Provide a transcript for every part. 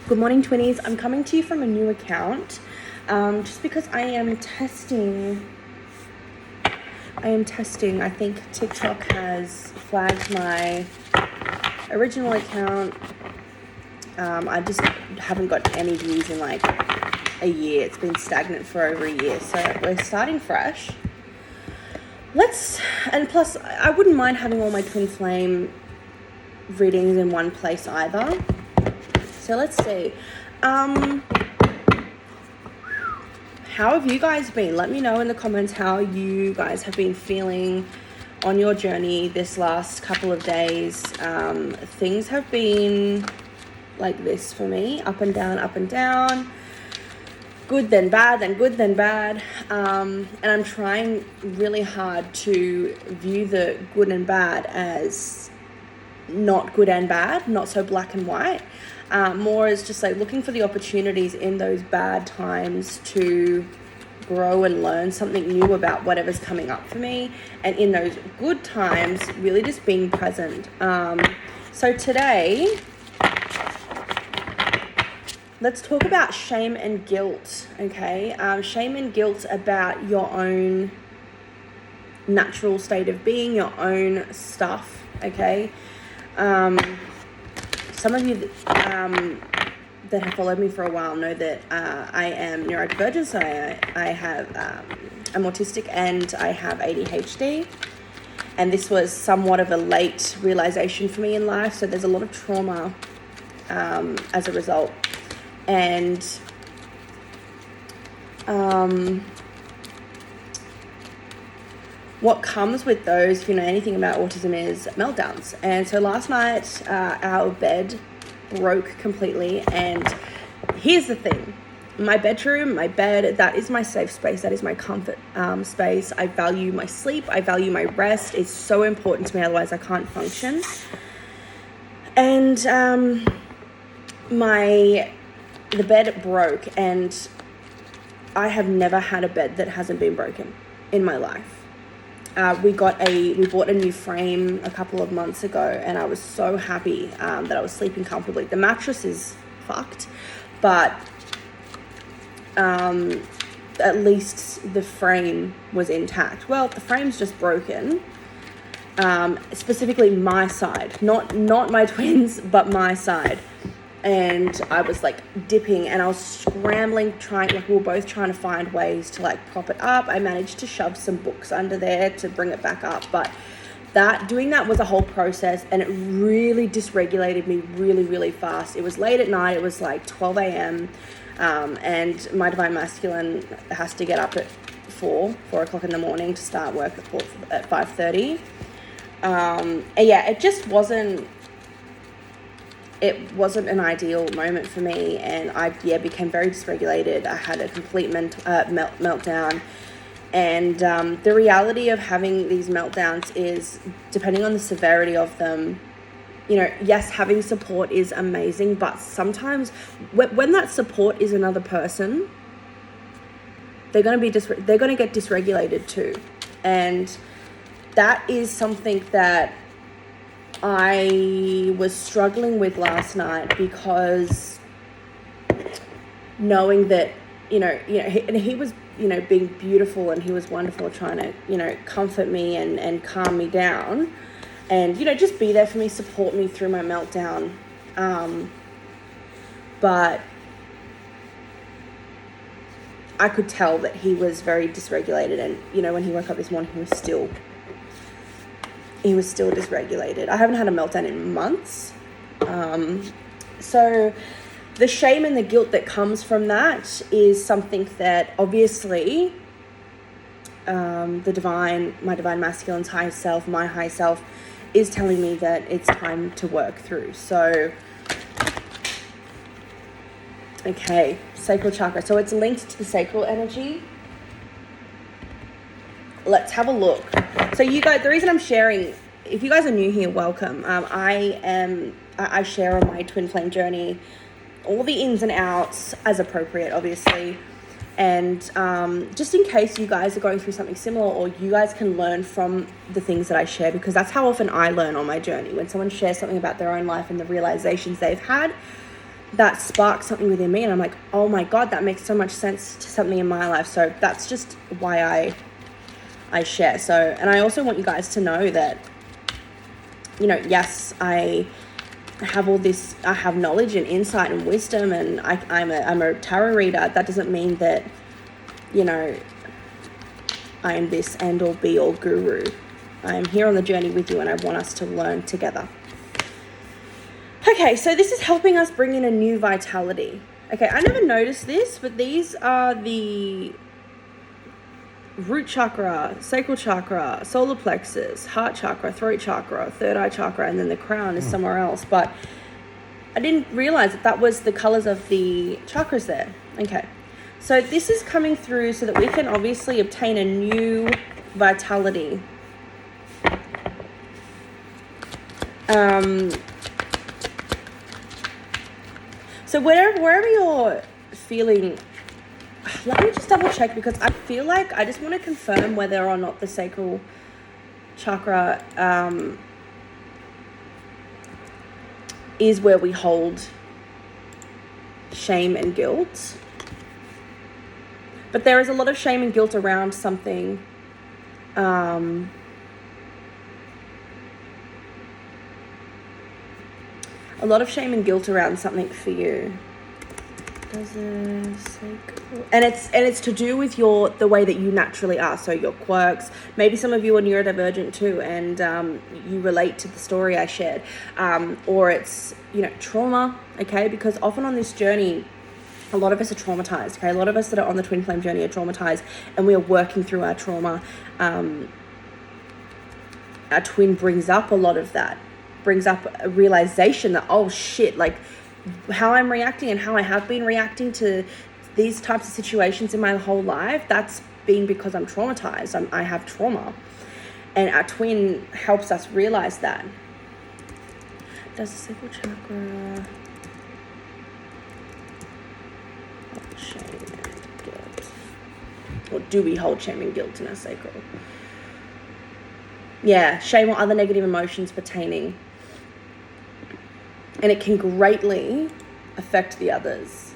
Good morning, twinnies. I'm coming to you from a new account just because I am testing. I think TikTok has flagged my original account. I just haven't got any views in like a year. It's been stagnant for over a year. So we're starting fresh. And plus, I wouldn't mind having all my twin flame readings in one place either. So let's see. How have you guys been? Let me know in the comments how you guys have been feeling on your journey this last couple of days. Things have been like this for me, up and down, good then bad, then good then bad. And I'm trying really hard to view the good and bad as not good and bad, not so black and white. More as just like looking for the opportunities in those bad times to grow and learn something new about whatever's coming up for me, and in those good times really just being present. So today let's talk about shame and guilt. Okay, shame and guilt about your own natural state of being, your own stuff. Okay. Some of you that have followed me for a while know that I am neurodivergent, so I have, I'm autistic and I have ADHD. And this was somewhat of a late realization for me in life, so there's a lot of trauma as a result. And what comes with those, if you know anything about autism, is meltdowns. And so last night, our bed broke completely. And here's the thing. My bedroom, my bed, that is my safe space. That is my comfort space. I value my sleep. I value my rest. It's so important to me. Otherwise, I can't function. And the bed broke. And I have never had a bed that hasn't been broken in my life. We bought a new frame a couple of months ago, and I was so happy that I was sleeping comfortably. The mattress is fucked, but at least the frame was intact. Well, the frame's just broken. Specifically my side, not my twins, but my side. And I was like dipping and I was scrambling, we were both trying to find ways to like prop it up. I managed to shove some books under there to bring it back up. But doing that was a whole process, and it really dysregulated me really, really fast. It was late at night. It was like 12 a.m. And my divine masculine has to get up at 4 o'clock in the morning to start work at 5:30. And yeah, it just wasn't an ideal moment for me, and I became very dysregulated. I had a complete meltdown, and the reality of having these meltdowns is, depending on the severity of them, yes, having support is amazing, but sometimes when that support is another person, they're going to get dysregulated too. And that is something that I was struggling with last night, because knowing that, and he was, being beautiful, and he was wonderful, trying to, comfort me and calm me down, and, just be there for me, support me through my meltdown. But I could tell that he was very dysregulated, and, when he woke up this morning, he was still dysregulated. I haven't had a meltdown in months. So the shame and the guilt that comes from that is something that obviously my divine masculine's high self, my high self, is telling me that it's time to work through. So, okay, sacral chakra. So it's linked to the sacral energy. Let's have a look. So you guys, the reason I'm sharing, if you guys are new here, welcome. I share on my twin flame journey all the ins and outs as appropriate, obviously. And just in case you guys are going through something similar, or you guys can learn from the things that I share, because that's how often I learn on my journey. When someone shares something about their own life and the realizations they've had, that sparked something within me, and I'm like, oh my God, that makes so much sense to something in my life. So that's just why I share. So, and I also want you guys to know that, you know, yes, I have all this, I have knowledge and insight and wisdom, and I'm a tarot reader. That doesn't mean that, you know, I am this end all be all guru. I am here on the journey with you, and I want us to learn together. Okay, so this is helping us bring in a new vitality. Okay, I never noticed this, but these are the root chakra, sacral chakra, solar plexus, heart chakra, throat chakra, third eye chakra, and then the crown is somewhere else. But I didn't realize that was the colors of the chakras there. Okay, so this is coming through so that we can obviously obtain a new vitality. So wherever you're feeling, let me just double check, because I feel like I just want to confirm whether or not the sacral chakra is where we hold shame and guilt. But there is a lot of shame and guilt around something. A lot of shame and guilt around something for you. And it's to do with the way that you naturally are, so your quirks. Maybe some of you are neurodivergent too, and you relate to the story I shared, or it's, you know, trauma. Okay, because often on this journey, a lot of us are traumatized. Okay, a lot of us that are on the twin flame journey are traumatized, and we are working through our trauma. Our twin brings up a lot of that, brings up a realization that, oh shit, like, how I'm reacting and how I have been reacting to these types of situations in my whole life, that's been because I'm traumatized. I have trauma. And our twin helps us realize that. Does the sacral chakra hold shame and guilt? Or do we hold shame and guilt in our sacral? Yeah, shame or other negative emotions pertaining. And it can greatly affect the others.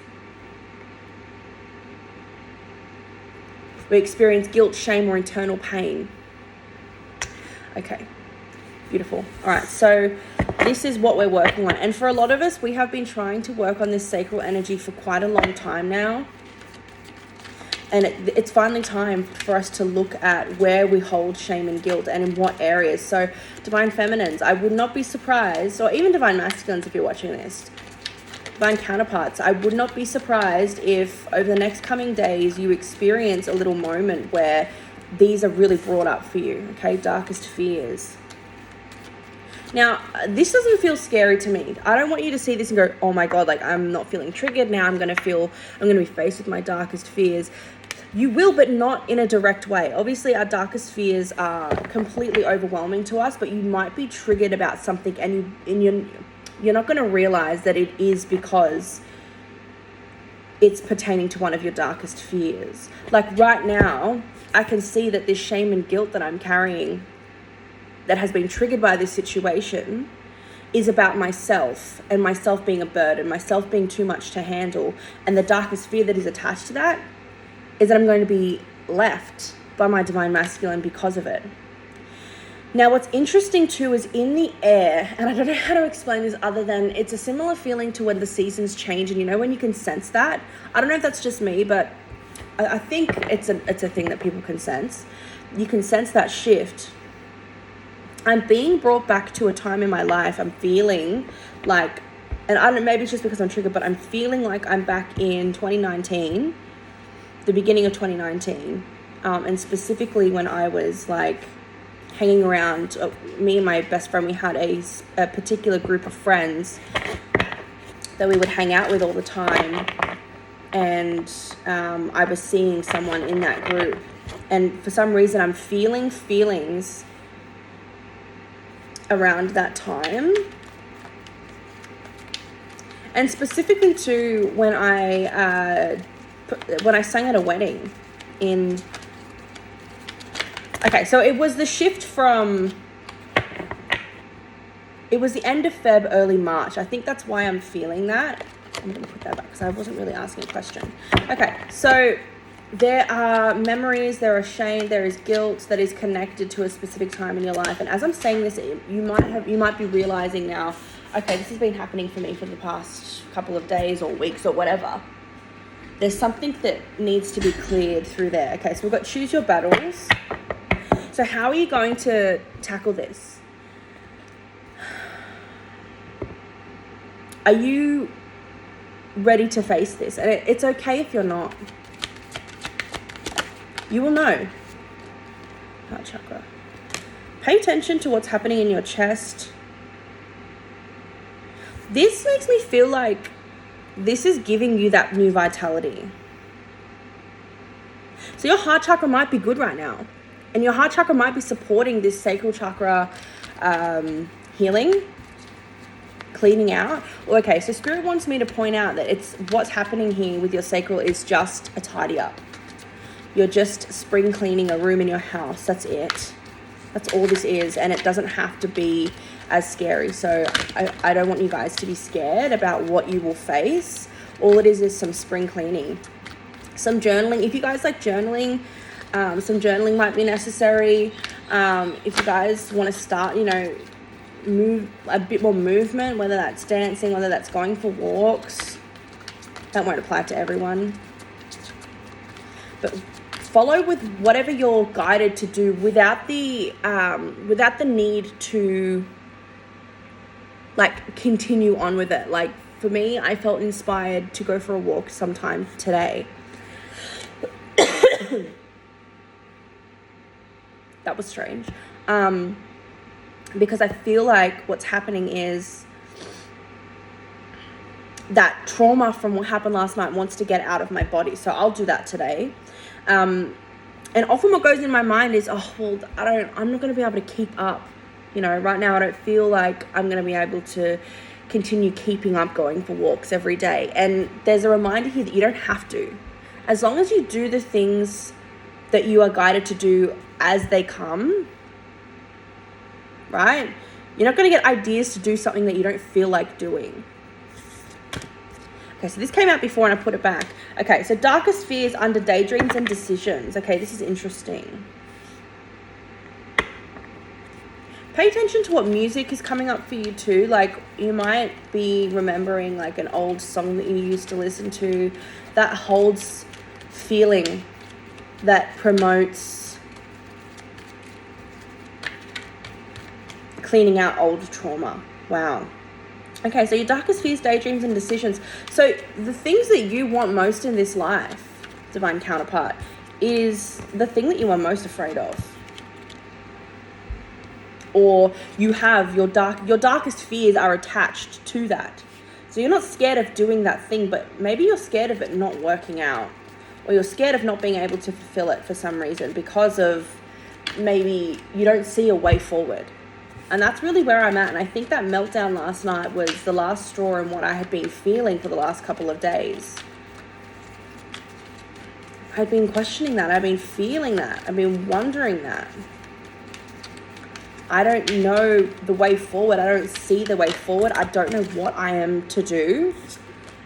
We experience guilt, shame, or internal pain. Okay, beautiful. All right, so this is what we're working on. And for a lot of us, we have been trying to work on this sacral energy for quite a long time now. And it's finally time for us to look at where we hold shame and guilt and in what areas. So divine feminines, I would not be surprised, or even divine masculines if you're watching this, divine counterparts, I would not be surprised if over the next coming days you experience a little moment where these are really brought up for you. Okay, darkest fears. Now, this doesn't feel scary to me. I don't want you to see this and go, oh my God, like, I'm not feeling triggered now. I'm going to be faced with my darkest fears. You will, but not in a direct way. Obviously, our darkest fears are completely overwhelming to us, but you might be triggered about something, and you're not going to realize that it is because it's pertaining to one of your darkest fears. Like right now, I can see that this shame and guilt that I'm carrying, that has been triggered by this situation, is about myself, and myself being a burden, myself being too much to handle. And the darkest fear that is attached to that is that I'm going to be left by my divine masculine because of it. Now, what's interesting too is in the air, and I don't know how to explain this other than it's a similar feeling to when the seasons change, and you know when you can sense that. I don't know if that's just me, but I think it's a thing that people can sense. You can sense that shift. I'm being brought back to a time in my life. I'm feeling like, and I don't know, maybe it's just because I'm triggered, but I'm feeling like I'm back in 2019, the beginning of 2019, and specifically when I was like hanging around, me and my best friend, we had a particular group of friends that we would hang out with all the time, and I was seeing someone in that group, and for some reason I'm feeling feelings around that time. And specifically too, when I sang at a wedding in, okay, so it was the shift from, it was the end of Feb, early March. I think that's why I'm feeling that. I'm going to put that back because I wasn't really asking a question. Okay, so there are memories, there are shame, there is guilt that is connected to a specific time in your life. And as I'm saying this, you might be realizing now, okay, this has been happening for me for the past couple of days or weeks or whatever. There's something that needs to be cleared through there. Okay, so we've got choose your battles. So how are you going to tackle this? Are you ready to face this? And it's okay if you're not. You will know. Heart chakra. Pay attention to what's happening in your chest. This makes me feel like this is giving you that new vitality. So your heart chakra might be good right now. And your heart chakra might be supporting this sacral chakra healing, cleaning out. Okay, so Spirit wants me to point out that it's what's happening here with your sacral is just a tidy up. You're just spring cleaning a room in your house. That's it. That's all this is. And it doesn't have to be as scary. So I don't want you guys to be scared about what you will face. All it is some spring cleaning. Some journaling. If you guys like journaling, some journaling might be necessary. If you guys want to start, move a bit more movement, whether that's dancing, whether that's going for walks. That won't apply to everyone. But follow with whatever you're guided to do without the need to continue on with it. Like for me, I felt inspired to go for a walk sometime today. That was strange. Because I feel like what's happening is that trauma from what happened last night wants to get out of my body. So I'll do that today. And often what goes in my mind is, I'm not going to be able to keep up. Right now I don't feel like I'm going to be able to continue keeping up going for walks every day. And there's a reminder here that you don't have to. As long as you do the things that you are guided to do as they come, right? You're not going to get ideas to do something that you don't feel like doing. Okay, so this came out before and I put it back. Okay, so darkest fears under daydreams and decisions. Okay, this is interesting. Pay attention to what music is coming up for you too. Like you might be remembering like an old song that you used to listen to that holds feeling, that promotes cleaning out old trauma. Wow. Okay, so your darkest fears, daydreams, and decisions. So the things that you want most in this life, divine counterpart, is the thing that you are most afraid of. Or you have your darkest fears are attached to that. So you're not scared of doing that thing, but maybe you're scared of it not working out. Or you're scared of not being able to fulfill it for some reason because of maybe you don't see a way forward. And that's really where I'm at. And I think that meltdown last night was the last straw in what I had been feeling for the last couple of days. I'd been questioning that. I've been feeling that. I've been wondering that. I don't know the way forward. I don't see the way forward. I don't know what I am to do.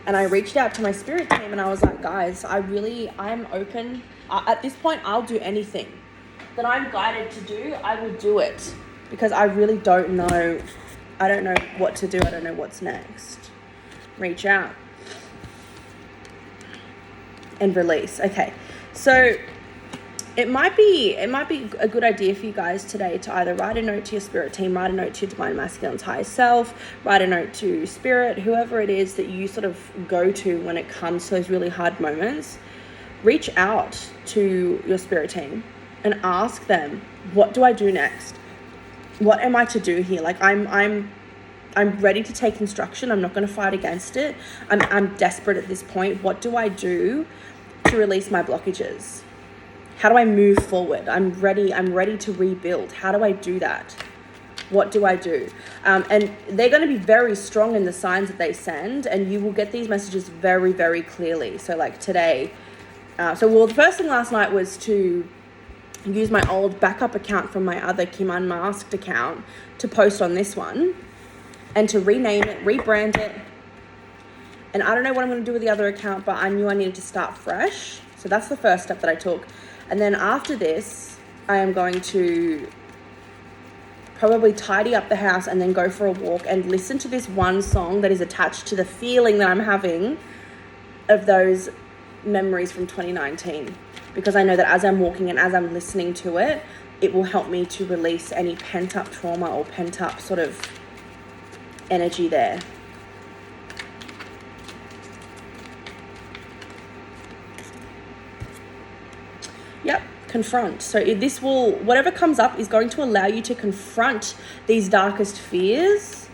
And I reached out to my spirit team and I was like, guys, I'm open. At this point, I'll do anything that I'm guided to do. I will do it. Because I really don't know. I don't know what to do. I don't know what's next. Reach out. And release. Okay. So it might be a good idea for you guys today to either write a note to your spirit team, write a note to your divine masculine's higher self, write a note to spirit, whoever it is that you sort of go to when it comes to those really hard moments. Reach out to your spirit team and ask them, what do I do next? What am I to do here? Like I'm ready to take instruction. I'm not going to fight against it. I'm desperate at this point. What do I do to release my blockages? How do I move forward? I'm ready to rebuild. How do I do that? What do I do? And they're going to be very strong in the signs that they send, and you will get these messages very, very clearly. So like today, the first thing last night was to use my old backup account from my other Kim Unmasked account to post on this one and to rename it, rebrand it, And I don't know what I'm going to do with the other account, but I knew I needed to start fresh. So that's the first step that I took. And then after this, I am going to probably tidy up the house and then go for a walk and listen to this one song that is attached to the feeling that I'm having of those memories from 2019. Because I know that as I'm walking and as I'm listening to it, it will help me to release any pent-up trauma or pent-up sort of energy there. Yep, confront. So this will, whatever comes up is going to allow you to confront these darkest fears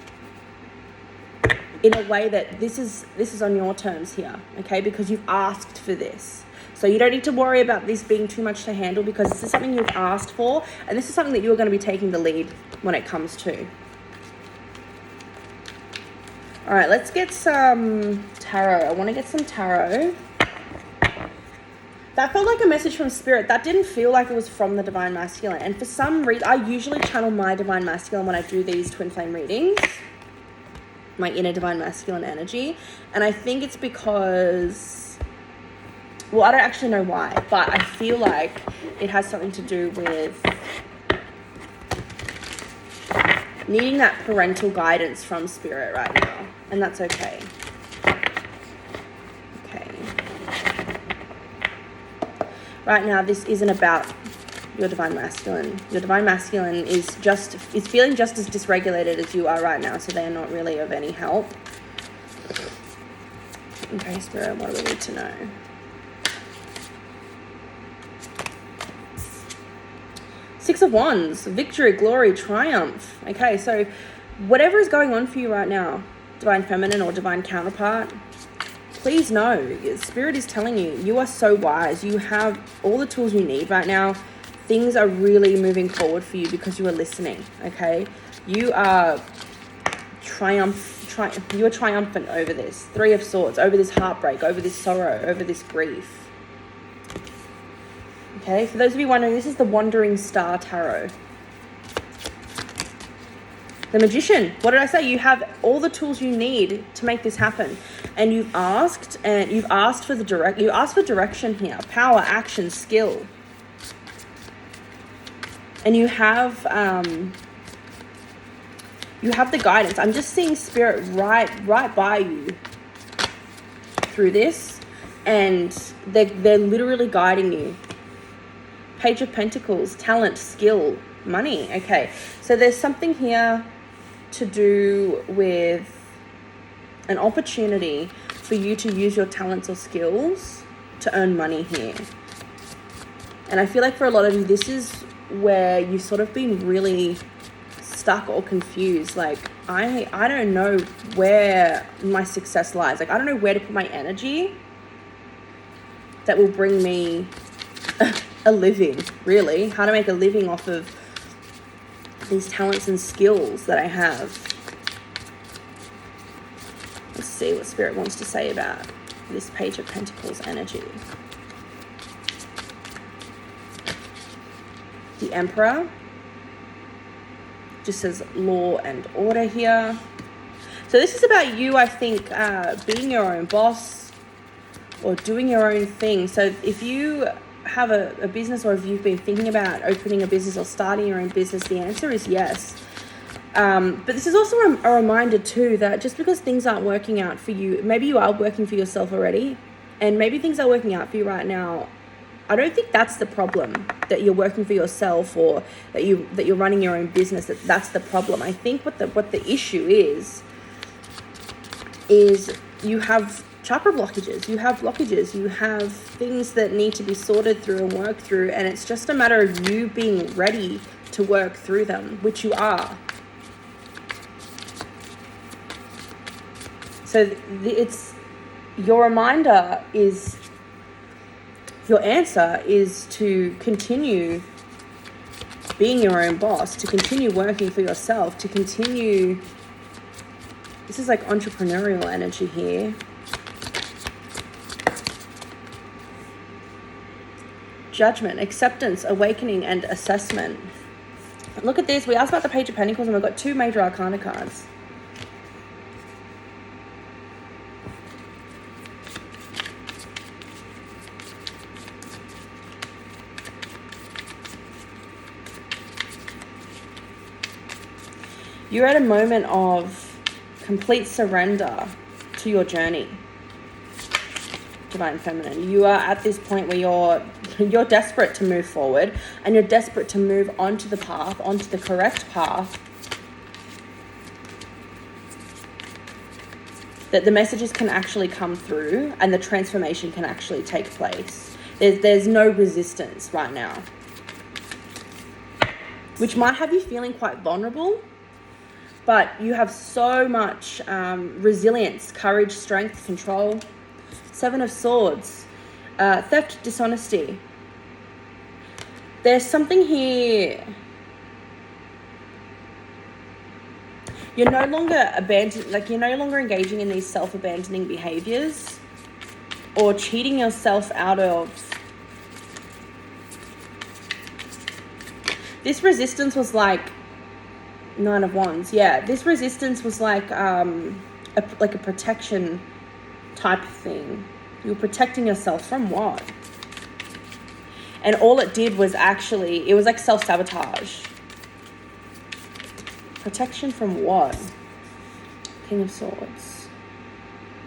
in a way that this is on your terms here, okay? Because you've asked for this. So you don't need to worry about this being too much to handle, because this is something you've asked for, and this is something that you're going to be taking the lead when it comes to. All right, let's get some tarot. I want to get some tarot. That felt like a message from Spirit. That didn't feel like it was from the Divine Masculine. And for some reason, I usually channel my Divine Masculine when I do these twin flame readings. My inner Divine Masculine energy. And I think it's because, well, I don't actually know why, but I feel like it has something to do with needing that parental guidance from Spirit right now. And that's okay. Right now, this isn't about your Divine Masculine. Your Divine Masculine is feeling just as dysregulated as you are right now, so they are not really of any help. Okay, Spirit, what do we need to know? Six of Wands, victory, glory, triumph. Okay, so whatever is going on for you right now, Divine Feminine or Divine Counterpart, please know, Spirit is telling you, you are so wise. You have all the tools you need right now. Things are really moving forward for you because you are listening, okay? You are triumphant over this. Three of Swords, over this heartbreak, over this sorrow, over this grief. Okay, for those of you wondering, this is the Wandering Star Tarot. The Magician. What did I say? You have all the tools you need to make this happen. And you've asked for direction here. Power, action, skill. And you have the guidance. I'm just seeing Spirit right by you through this, and they're literally guiding you. Page of Pentacles, talent, skill, money. Okay, so there's something here to do with an opportunity for you to use your talents or skills to earn money here. And I feel like for a lot of you, this is where you've sort of been really stuck or confused. Like, I don't know where my success lies. Like, I don't know where to put my energy that will bring me a living, really. How to make a living off of these talents and skills that I have. Let's see what Spirit wants to say about this Page of Pentacles energy. The Emperor just says law and order here. So this is about you, I think, being your own boss or doing your own thing. So if you have a business, or if you've been thinking about opening a business or starting your own business, the answer is yes. But this is also a reminder too that just because things aren't working out for you, maybe you are working for yourself already, and maybe things are working out for you right now. I don't think that's the problem, that you're working for yourself or that you're running your own business. That's the problem. I think what the issue is you have chakra blockages, you have blockages, you have things that need to be sorted through and worked through, and it's just a matter of you being ready to work through them, which you are. So it's your reminder is, your answer is to continue being your own boss, to continue working for yourself, to continue, this is like entrepreneurial energy here. Judgment, acceptance, awakening, and assessment. Look at this. We asked about the Page of Pentacles and we've got two major arcana cards. You're at a moment of complete surrender to your journey, Divine Feminine. You are at this point where you're desperate to move forward, and you're desperate to move onto the path, onto the correct path, that the messages can actually come through and the transformation can actually take place. There's no resistance right now, which might have you feeling quite vulnerable, but you have so much resilience, courage, strength, control. 7 of Swords, theft, dishonesty. There's something here. You're no longer you're no longer engaging in these self-abandoning behaviors or cheating yourself out of. This resistance was like 9 of Wands. Yeah, this resistance was like a protection type of thing. You were protecting yourself from what? And all it did was it was like self-sabotage. Protection from what? King of Swords.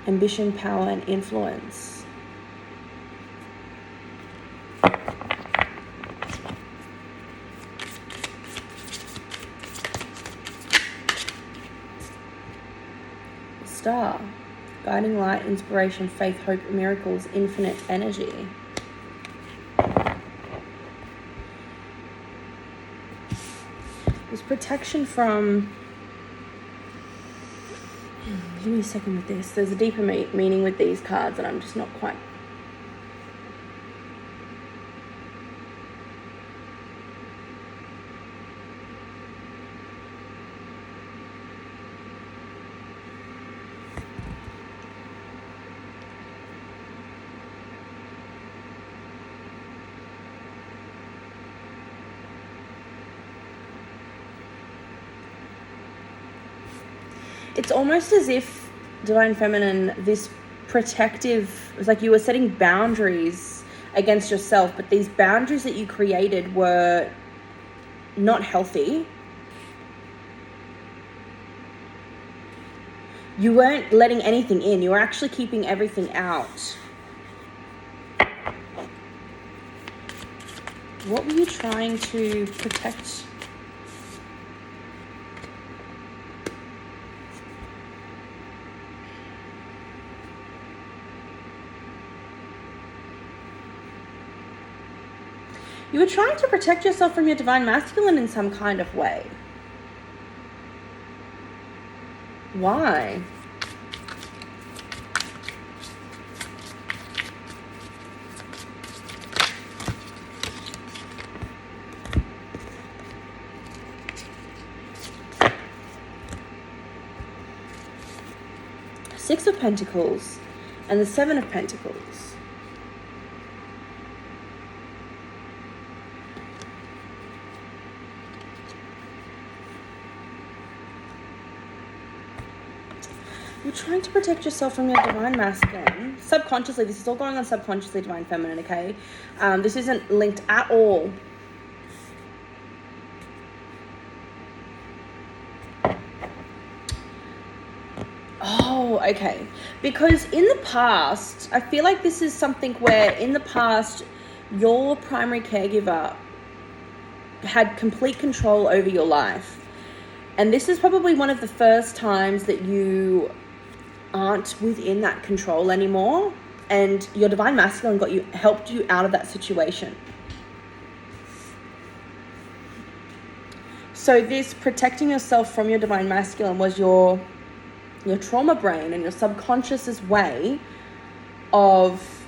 Ambition, power, and influence. Star. Guiding light, inspiration, faith, hope, miracles, infinite energy. There's protection from... Give me a second with this. There's a deeper meaning with these cards and I'm just not quite... It's almost as if, Divine Feminine, this protective, it's like you were setting boundaries against yourself, but these boundaries that you created were not healthy. You weren't letting anything in. You were actually keeping everything out. What were you trying to protect? You were trying to protect yourself from your Divine Masculine in some kind of way. Why? Six of Pentacles and the 7 of Pentacles. You're trying to protect yourself from your Divine Masculine. Subconsciously, this is all going on subconsciously, Divine Feminine, okay? This isn't linked at all. Oh, okay. Because in the past, I feel like this is something where in the past, your primary caregiver had complete control over your life. And this is probably one of the first times that you aren't within that control anymore, and your Divine Masculine helped you out of that situation. So this protecting yourself from your Divine Masculine was your trauma brain and your subconscious's way of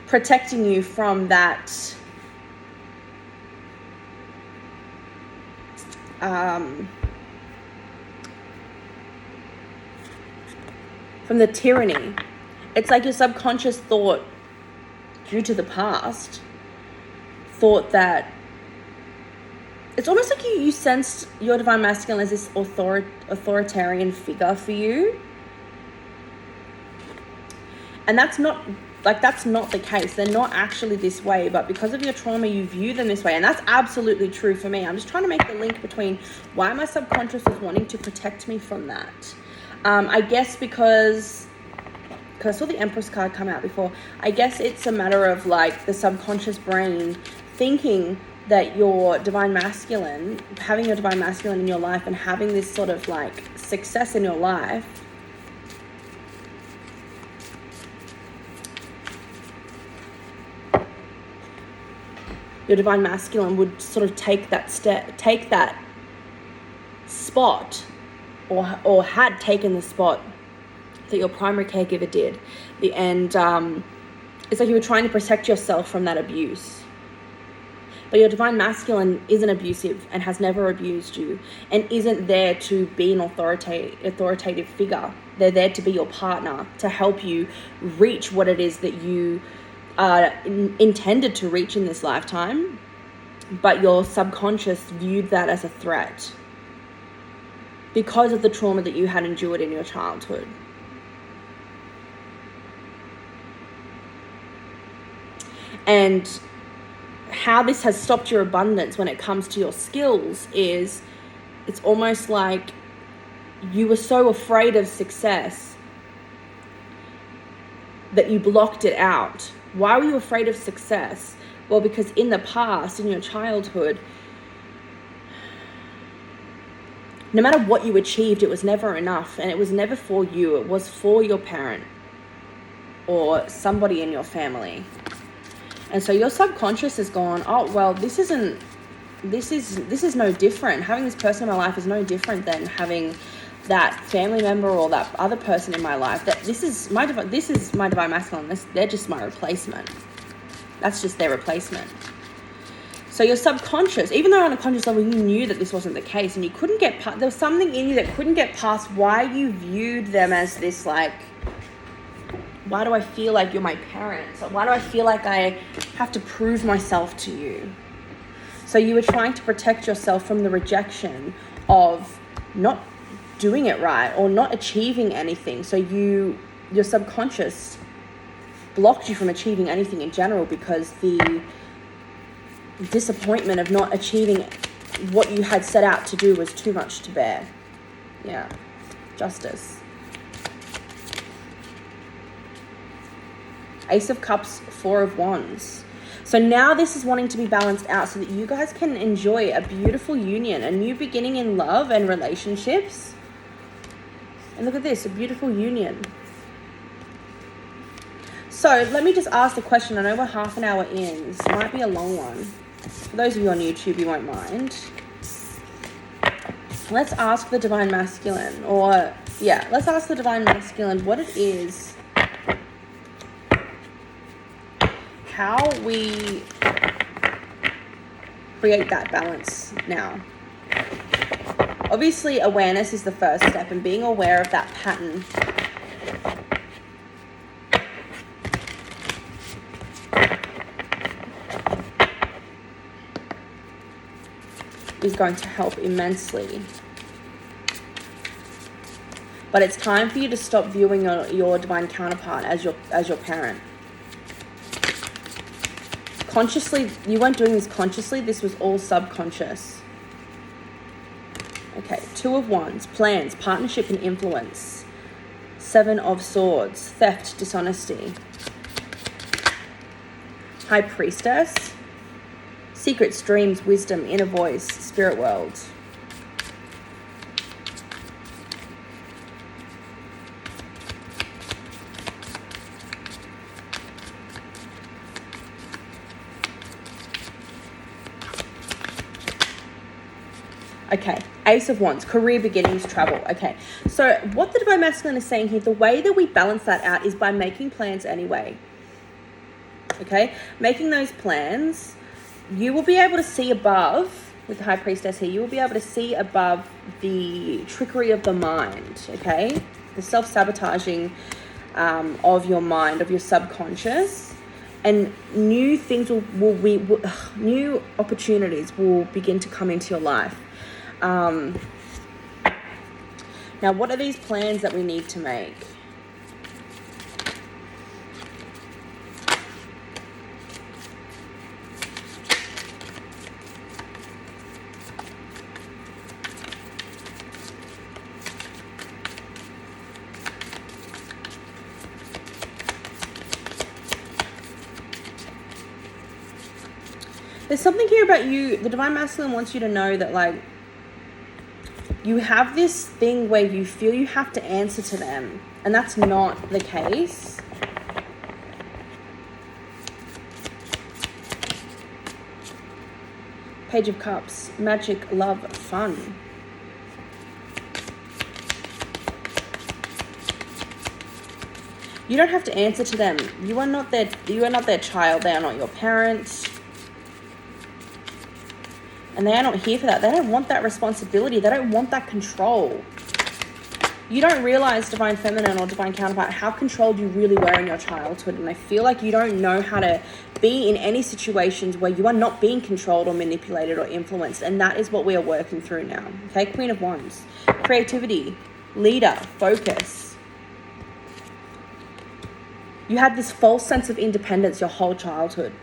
protecting you from that from the tyranny. It's like your subconscious thought, due to the past, thought that it's almost like you sensed your Divine Masculine as this authoritarian figure for you. And that's not like, that's not the case. They're not actually this way, but because of your trauma, you view them this way. And that's absolutely true for me. I'm just trying to make the link between why my subconscious was wanting to protect me from that. I guess because I saw the Empress card come out before. I guess it's a matter of like the subconscious brain thinking that your divine masculine, having your divine masculine in your life and having this sort of like success in your life, your divine masculine would sort of take that spot, or had taken the spot that your primary caregiver did. It's like you were trying to protect yourself from that abuse. But your divine masculine isn't abusive and has never abused you and isn't there to be an authoritative figure. They're there to be your partner, to help you reach what it is that you are intended to reach in this lifetime. But your subconscious viewed that as a threat because of the trauma that you had endured in your childhood. And how this has stopped your abundance when it comes to your skills is it's almost like you were so afraid of success that you blocked it out. Why were you afraid of success? Well, because in the past, in your childhood, no matter what you achieved, it was never enough, and it was never for you. It was for your parent or somebody in your family. And so your subconscious has gone, oh, well, this is no different. Having this person in my life is no different than having that family member or that other person in my life. That this is my divine masculine. They're just my replacement. That's just their replacement. So your subconscious, even though on a conscious level you knew that this wasn't the case, and you couldn't get past, there was something in you that couldn't get past why you viewed them as this, like, why do I feel like you're my parents? Or why do I feel like I have to prove myself to you? So you were trying to protect yourself from the rejection of not doing it right or not achieving anything. So your subconscious blocked you from achieving anything in general because the disappointment of not achieving what you had set out to do was too much to bear. Yeah, justice. Ace of Cups, Four of Wands. So now this is wanting to be balanced out so that you guys can enjoy a beautiful union, a new beginning in love and relationships. And look at this, a beautiful union. So let me just ask the question. I know we're half an hour in. This might be a long one. For those of you on YouTube, you won't mind. Let's ask the Divine Masculine, let's ask the Divine Masculine what it is, how we create that balance now. Obviously, awareness is the first step, and being aware of that pattern is going to help immensely. But it's time for you to stop viewing your divine counterpart as your parent. Consciously, you weren't doing this consciously. This was all subconscious. Okay, Two of Wands, plans, partnership and influence. Seven of Swords, theft, dishonesty. High Priestess, secrets, dreams, wisdom, inner voice, spirit world. Okay, Ace of Wands, career beginnings, travel. Okay, so what the Divine Masculine is saying here, the way that we balance that out is by making plans anyway. Okay, making those plans, you will be able to see above, with the High Priestess here, you will be able to see above the trickery of the mind, okay? The self-sabotaging of your mind, of your subconscious, and new things new opportunities will begin to come into your life. Now, what are these plans that we need to make? There's something here about you. The Divine Masculine wants you to know that, like, you have this thing where you feel you have to answer to them, and that's not the case. Page of Cups, magic, love, fun. You don't have to answer to them. You are not their child. They are not your parents. And they are not here for that. They don't want that responsibility. They don't want that control. You don't realize, Divine Feminine or Divine Counterpart, how controlled you really were in your childhood. And I feel like you don't know how to be in any situations where you are not being controlled or manipulated or influenced. And that is what we are working through now. Okay, Queen of Wands. Creativity, leader, focus. You had this false sense of independence your whole childhood.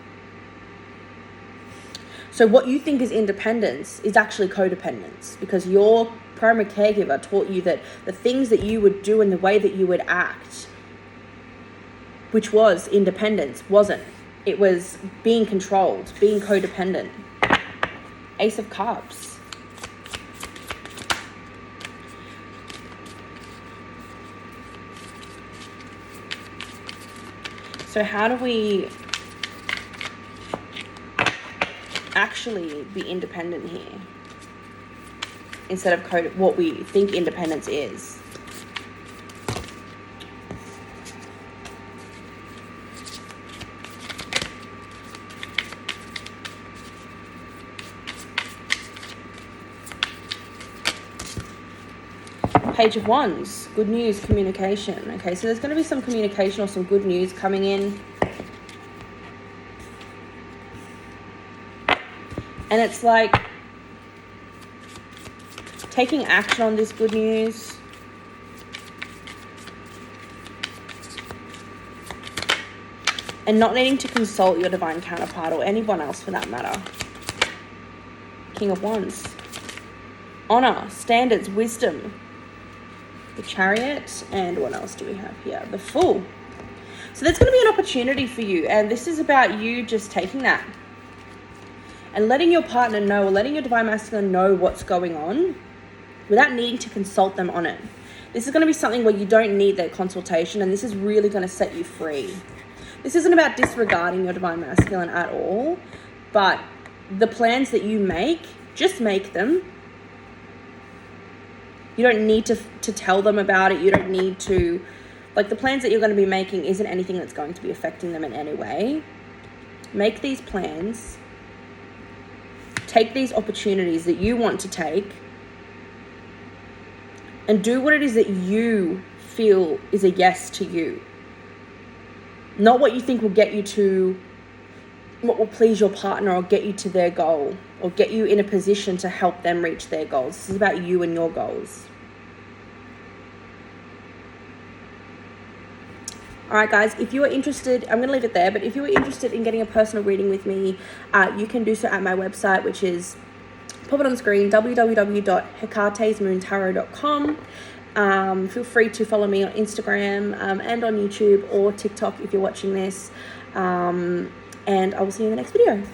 So what you think is independence is actually codependence, because your primary caregiver taught you that the things that you would do and the way that you would act, which was independence, wasn't. It was being controlled, being codependent. Ace of Cups. So how do we actually be independent here instead of what we think independence is? Page of Wands, good news, communication. Okay, so there's going to be some communication or some good news coming in. And it's like taking action on this good news. And not needing to consult your divine counterpart or anyone else for that matter. King of Wands. Honor, standards, wisdom. The Chariot. And what else do we have here? The Fool. So there's going to be an opportunity for you. And this is about you just taking that and letting your partner know, or letting your Divine Masculine know what's going on without needing to consult them on it. This is going to be something where you don't need their consultation, and this is really going to set you free. This isn't about disregarding your Divine Masculine at all, but the plans that you make, just make them. You don't need to tell them about it. You don't need to, like, the plans that you're going to be making isn't anything that's going to be affecting them in any way. Make these plans. Take these opportunities that you want to take and do what it is that you feel is a yes to you. Not what you think will get you to, what will please your partner or get you to their goal or get you in a position to help them reach their goals. This is about you and your goals. All right, guys, if you are interested, I'm going to leave it there, but if you are interested in getting a personal reading with me, you can do so at my website, which is, pop it on screen, www.hecatesmoontarot.com. Feel free to follow me on Instagram and on YouTube or TikTok if you're watching this. And I will see you in the next video.